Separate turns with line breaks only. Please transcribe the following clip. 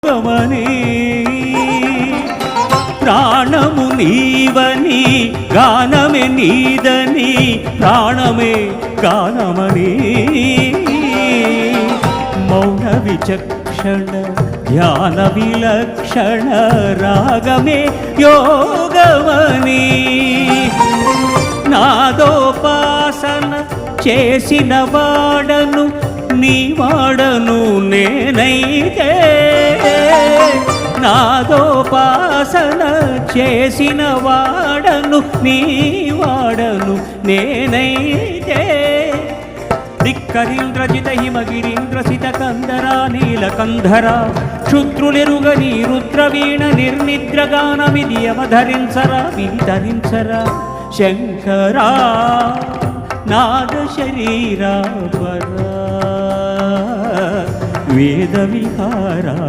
గమని ప్రాణము నీవని గానమే నీదని ప్రాణమే గానమని మౌన విచక్షణ ధ్యాన విలక్షణ రాగమే యోగమని నాదోపాసన చేసిన వాడను నీ వాడను నేనైతే నాదోపాసన చేసిన వాడను నీ వాడను నేనైతే ధిక్కరీంద్రజిత హిమగిరీంద్రసిత కందరా నీలకంధరా క్షుద్రులెరుగని రుద్రవీణ నిర్నిద్రగానమిది అవధరించరా విధరించరా శంకరా నాద శరీరా పరా వేద విహారా